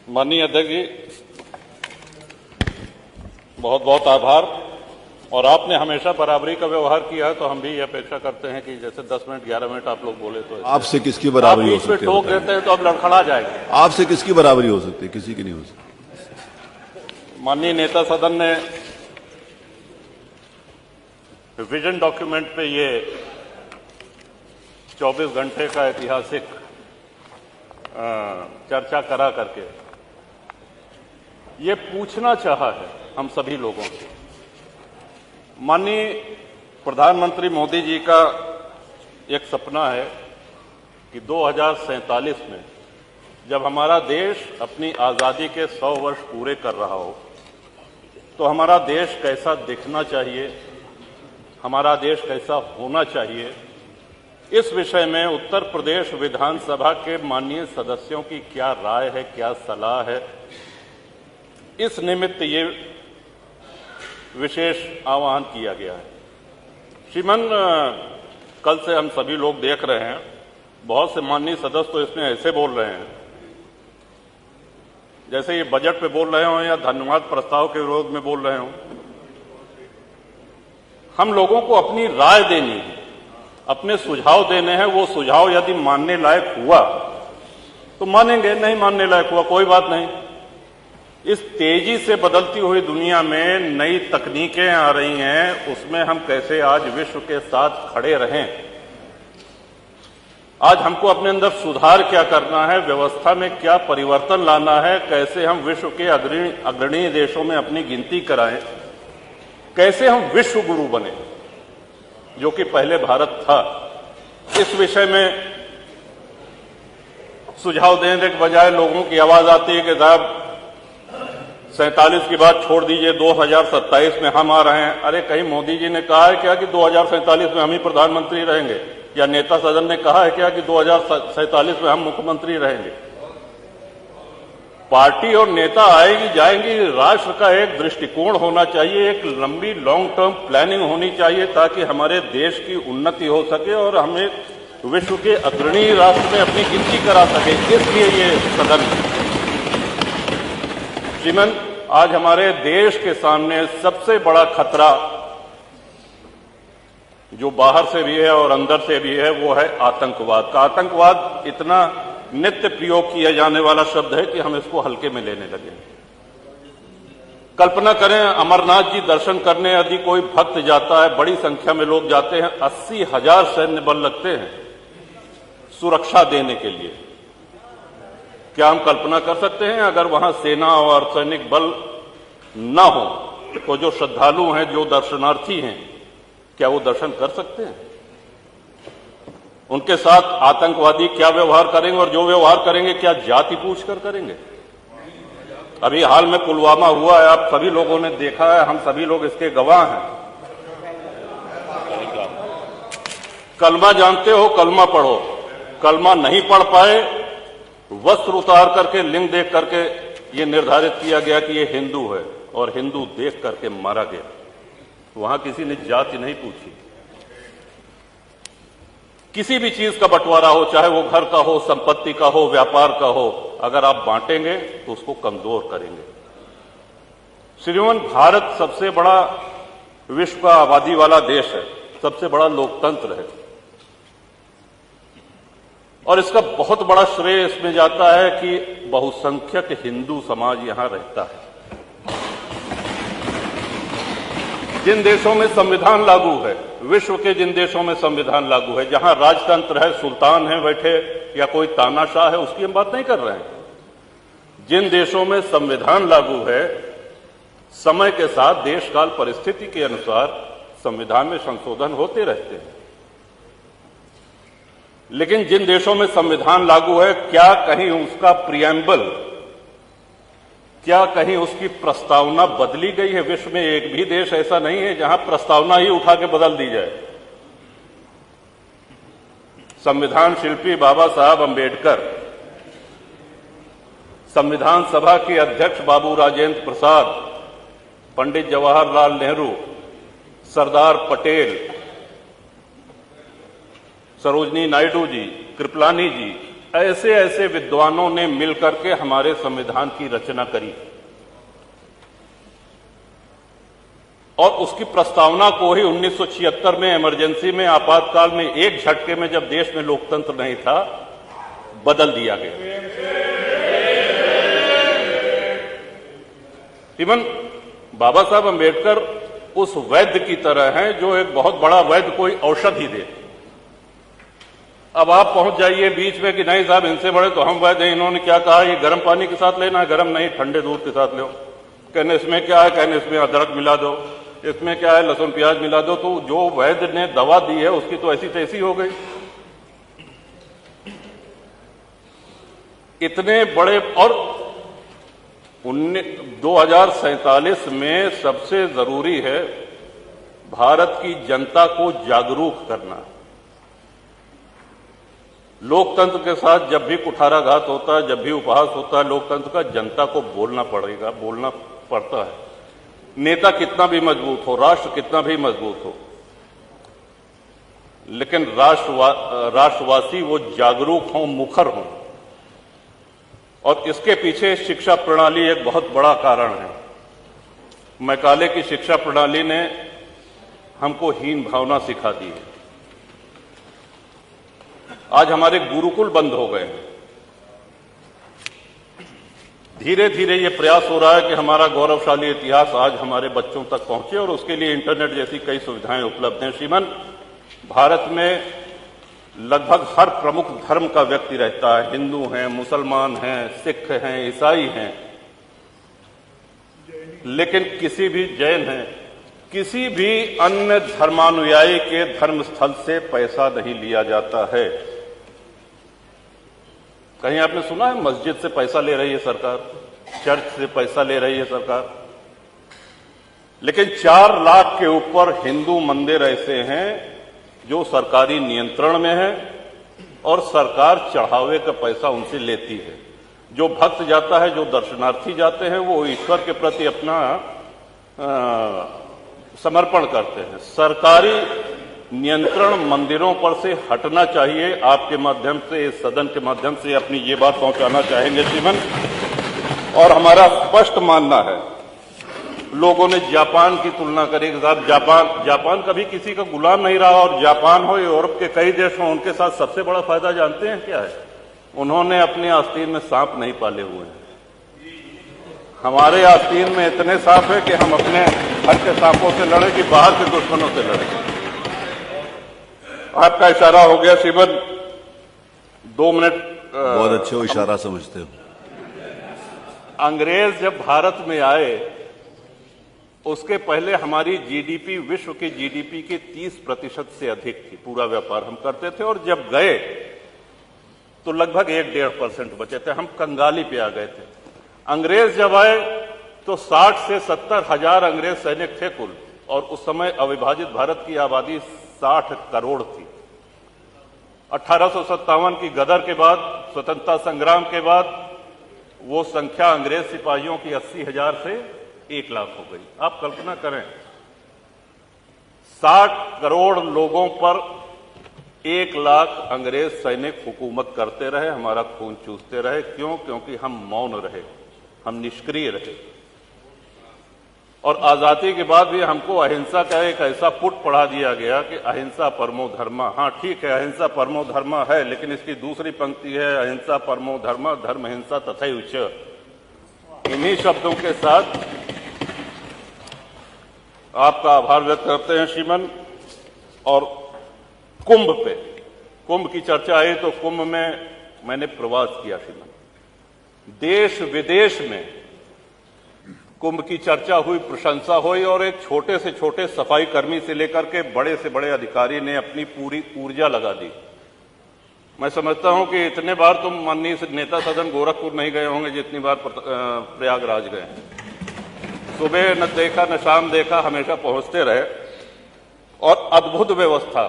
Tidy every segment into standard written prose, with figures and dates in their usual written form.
माननीय अध्यक्ष जी, बहुत बहुत आभार। और आपने हमेशा बराबरी का व्यवहार किया है, तो हम भी ये अपेक्षा करते हैं कि जैसे 10 मिनट 11 मिनट आप लोग बोले तो आपसे किसकी बराबरी हो सकती है? आप बीच में टोक देते हैं तो अब लड़खड़ा जाएंगे। आपसे किसकी बराबरी हो सकती है? किसी की नहीं हो सकती। माननीय नेता सदन ने विजन डॉक्यूमेंट पे ये 24 घंटे का ऐतिहासिक चर्चा करा करके ये पूछना चाहा है हम सभी लोगों से। माननीय प्रधानमंत्री मोदी जी का एक सपना है कि 2047 में जब हमारा देश अपनी आजादी के 100 वर्ष पूरे कर रहा हो तो हमारा देश कैसा दिखना चाहिए, हमारा देश कैसा होना चाहिए, इस विषय में उत्तर प्रदेश विधानसभा के माननीय सदस्यों की क्या राय है, क्या सलाह है, इस निमित्त ये विशेष आह्वान किया गया है। श्रीमान, कल से हम सभी लोग देख रहे हैं, बहुत से माननीय सदस्य तो इसमें ऐसे बोल रहे हैं जैसे ये बजट पे बोल रहे हों या धन्यवाद प्रस्ताव के विरोध में बोल रहे हों। हम लोगों को अपनी राय देनी है, अपने सुझाव देने हैं। वो सुझाव यदि मानने लायक हुआ तो मानेंगे, नहीं मानने लायक हुआ कोई बात नहीं। इस तेजी से बदलती हुई दुनिया में नई तकनीकें आ रही हैं, उसमें हम कैसे आज विश्व के साथ खड़े रहें। आज हमको अपने अंदर सुधार क्या करना है, व्यवस्था में क्या परिवर्तन लाना है, कैसे हम विश्व के अग्रणी देशों में अपनी गिनती कराएं, कैसे हम विश्व गुरु बने जो कि पहले भारत था। इस विषय में सुझाव देने के बजाय लोगों की आवाज आती है कि साहब 47 की बात छोड़ दीजिए, 2027 में हम आ रहे हैं। अरे कहीं मोदी जी ने कहा है क्या कि 2047 में हम ही प्रधानमंत्री रहेंगे, या नेता सदन ने कहा है क्या कि 2047 में हम मुख्यमंत्री रहेंगे? पार्टी और नेता आएगी जाएंगी, राष्ट्र का एक दृष्टिकोण होना चाहिए, एक लंबी लॉन्ग टर्म प्लानिंग होनी चाहिए ताकि हमारे देश की उन्नति हो सके और हमें विश्व के अग्रणी राष्ट्र में अपनी गिनती करा सके। इसलिए ये सदन श्रीमन, आज हमारे देश के सामने सबसे बड़ा खतरा जो बाहर से भी है और अंदर से भी है वो है आतंकवाद का। आतंकवाद इतना नित्य प्रयोग किया जाने वाला शब्द है कि हम इसको हल्के में लेने लगे। कल्पना करें, अमरनाथ जी दर्शन करने यदि कोई भक्त जाता है, बड़ी संख्या में लोग जाते हैं, 80,000 सैन्य बल लगते हैं सुरक्षा देने के लिए। क्या हम कल्पना कर सकते हैं अगर वहां सेना और सैनिक बल न हो तो जो श्रद्धालु हैं, जो दर्शनार्थी हैं, क्या वो दर्शन कर सकते हैं? उनके साथ आतंकवादी क्या व्यवहार करेंगे, और जो व्यवहार करेंगे क्या जाति पूछकर करेंगे? अभी हाल में पुलवामा हुआ है, आप सभी लोगों ने देखा है, हम सभी लोग इसके गवाह हैं। कलमा जानते हो, कलमा पढ़ो। कलमा नहीं पढ़ पाए, वस्त्र उतार करके, लिंग देख करके ये निर्धारित किया गया कि ये हिंदू है, और हिंदू देख करके मारा गया। वहां किसी ने जाति नहीं पूछी। किसी भी चीज का बंटवारा हो, चाहे वो घर का हो, संपत्ति का हो, व्यापार का हो, अगर आप बांटेंगे तो उसको कमजोर करेंगे। श्रीमान, भारत सबसे बड़ा विश्व का आबादी वाला देश है, सबसे बड़ा लोकतंत्र है, और इसका बहुत बड़ा श्रेय इसमें जाता है कि बहुसंख्यक हिंदू समाज यहां रहता है। जिन देशों में संविधान लागू है, विश्व के जिन देशों में संविधान लागू है, जहां राजतंत्र है, सुल्तान है बैठे या कोई तानाशाह है, उसकी हम बात नहीं कर रहे हैं। जिन देशों में संविधान लागू है, समय के साथ देश काल परिस्थिति के अनुसार संविधान में संशोधन होते रहते हैं। लेकिन जिन देशों में संविधान लागू है, क्या कहीं उसका प्रिएम्बल, क्या कहीं उसकी प्रस्तावना बदली गई है? विश्व में एक भी देश ऐसा नहीं है जहां प्रस्तावना ही उठा के बदल दी जाए। संविधान शिल्पी बाबा साहब अंबेडकर, संविधान सभा के अध्यक्ष बाबू राजेंद्र प्रसाद, पंडित जवाहरलाल नेहरू, सरदार पटेल, सरोजनी नायडू जी, कृपलानी जी, ऐसे ऐसे विद्वानों ने मिलकर के हमारे संविधान की रचना करी और उसकी प्रस्तावना को ही 1976 में इमरजेंसी में, आपातकाल में, एक झटके में, जब देश में लोकतंत्र नहीं था, बदल दिया गया। इवन बाबा साहब अंबेडकर उस वैद्य की तरह हैं जो एक बहुत बड़ा वैद्य कोई औषधि दे। अब आप पहुंच जाइए बीच में कि नहीं साहब इनसे बड़े तो हम वैद्य हैं, इन्होंने क्या कहा, ये गर्म पानी के साथ लेना है, गर्म नहीं ठंडे दूध के साथ लो। कहने इसमें क्या है, कहने इसमें अदरक मिला दो, इसमें क्या है, लहसुन प्याज मिला दो। तो जो वैद्य ने दवा दी है उसकी तो ऐसी तैसी हो गई। इतने बड़े, और 2047 में सबसे जरूरी है भारत की जनता को जागरूक करना। लोकतंत्र के साथ जब भी कुठाराघात होता है, जब भी उपहास होता है लोकतंत्र का, जनता को बोलना पड़ेगा, बोलना पड़ता है। नेता कितना भी मजबूत हो, राष्ट्र कितना भी मजबूत हो, लेकिन राष्ट्रवासी वो जागरूक हों, मुखर हों। और इसके पीछे शिक्षा प्रणाली एक बहुत बड़ा कारण है। मैकाले की शिक्षा प्रणाली ने हमको हीन भावना सिखा दी है। आज हमारे गुरुकुल बंद हो गए हैं। धीरे धीरे ये प्रयास हो रहा है कि हमारा गौरवशाली इतिहास आज हमारे बच्चों तक पहुंचे और उसके लिए इंटरनेट जैसी कई सुविधाएं उपलब्ध हैं। श्रीमान, भारत में लगभग हर प्रमुख धर्म का व्यक्ति रहता है। हिंदू हैं, मुसलमान हैं, सिख हैं, ईसाई हैं, लेकिन किसी भी जैन हैं, किसी भी अन्य धर्मानुयायी के धर्म स्थल से पैसा नहीं लिया जाता है। कहीं आपने सुना है मस्जिद से पैसा ले रही है सरकार, चर्च से पैसा ले रही है सरकार? लेकिन 4 लाख के ऊपर हिंदू मंदिर ऐसे हैं जो सरकारी नियंत्रण में है और सरकार चढ़ावे का पैसा उनसे लेती है। जो भक्त जाता है, जो दर्शनार्थी जाते हैं, वो ईश्वर के प्रति अपना समर्पण करते हैं। सरकारी नियंत्रण मंदिरों पर से हटना चाहिए। आपके माध्यम से, इस सदन के माध्यम से अपनी ये बात पहुंचाना चाहेंगे श्रीमान। और हमारा स्पष्ट मानना है, लोगों ने जापान की तुलना करी कि साहब जापान कभी किसी का गुलाम नहीं रहा, और जापान हो, यूरोप के कई देश हो, उनके साथ सबसे बड़ा फायदा जानते हैं क्या है? उन्होंने अपने आस्तीन में सांप नहीं पाले हुए हैं। हमारे आस्तीन में इतने सांप है कि हम अपने घर के सांपों से लड़े कि बाहर के दुश्मनों से लड़े। आपका इशारा हो गया श्रीमन, 2 मिनट। बहुत अच्छे इशारा समझते हो। अंग्रेज जब भारत में आए, उसके पहले हमारी जीडीपी विश्व की जीडीपी के 30% से अधिक थी। पूरा व्यापार हम करते थे, और जब गए तो लगभग 1-1.5% बचे थे। हम कंगाली पे आ गए थे। अंग्रेज जब आए तो 60 से 70 हजार अंग्रेज सैनिक थे कुल, और उस समय अविभाजित भारत की आबादी 60 करोड़ थी। 1857 की गदर के बाद, स्वतंत्रता संग्राम के बाद, वो संख्या अंग्रेज सिपाहियों की 80,000 से 1 लाख हो गई। आप कल्पना करें, 60 करोड़ लोगों पर 1 लाख अंग्रेज सैनिक हुकूमत करते रहे, हमारा खून चूसते रहे। क्यों? क्योंकि हम मौन रहे, हम निष्क्रिय रहे। और आजादी के बाद भी हमको अहिंसा का एक ऐसा पुट पढ़ा दिया गया कि अहिंसा परमो धर्मा। हाँ ठीक है, अहिंसा परमो धर्मा है, लेकिन इसकी दूसरी पंक्ति है अहिंसा परमो धर्मा धर्म हिंसा तथैव च। इन्हीं शब्दों के साथ आपका आभार व्यक्त करते हैं श्रीमन। और कुंभ की चर्चा आई तो कुंभ में मैंने प्रवास किया श्रीमन। देश विदेश में कुंभ की चर्चा हुई, प्रशंसा हुई, और एक छोटे से छोटे सफाई कर्मी से लेकर के बड़े से बड़े अधिकारी ने अपनी पूरी ऊर्जा लगा दी। मैं समझता हूं कि इतने बार तुम माननीय नेता सदन गोरखपुर नहीं गए होंगे जितनी बार प्रयागराज गए। सुबह न देखा न शाम देखा, हमेशा पहुंचते रहे। और अद्भुत व्यवस्था,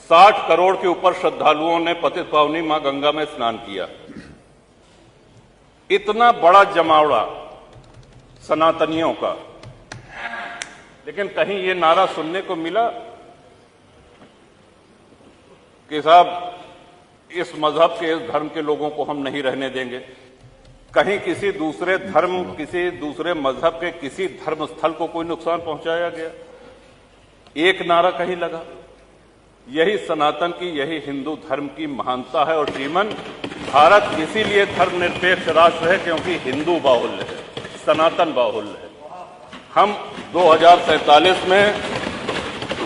60 करोड़ के ऊपर श्रद्धालुओं ने पतित पावनी मां गंगा में स्नान किया। इतना बड़ा जमावड़ा सनातनियों का, लेकिन कहीं ये नारा सुनने को मिला कि साहब इस मजहब के, इस धर्म के लोगों को हम नहीं रहने देंगे। कहीं किसी दूसरे धर्म, किसी दूसरे मजहब के किसी धर्म स्थल को कोई नुकसान पहुंचाया गया? एक नारा कहीं लगा? यही सनातन की, यही हिंदू धर्म की महानता है। और श्रीमन, भारत इसीलिए धर्मनिरपेक्ष राष्ट्र है क्योंकि हिंदू बाहुल्य है, सनातन बाहुल्य है। हम 2047 में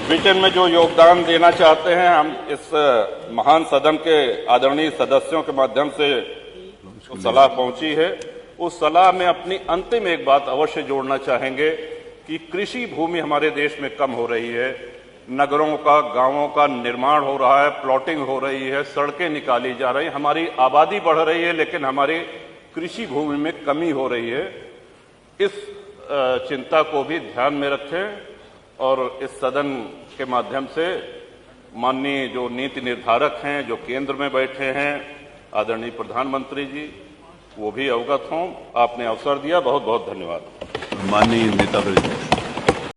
विजन में जो योगदान देना चाहते हैं, हम इस महान सदन के आदरणीय सदस्यों के माध्यम से जो सलाह पहुंची है, उस सलाह में अपनी अंतिम एक बात अवश्य जोड़ना चाहेंगे कि कृषि भूमि हमारे देश में कम हो रही है, नगरों का, गांवों का निर्माण हो रहा है, प्लॉटिंग हो रही है, सड़कें निकाली जा रही हैं, हमारी आबादी बढ़ रही है, लेकिन हमारी कृषि भूमि में कमी हो रही है। इस चिंता को भी ध्यान में रखें और इस सदन के माध्यम से माननीय जो नीति निर्धारक हैं, जो केंद्र में बैठे हैं, आदरणीय प्रधानमंत्री जी, वो भी अवगत हों। आपने अवसर दिया, बहुत बहुत धन्यवाद। माननीय नेता प्रतिपक्ष।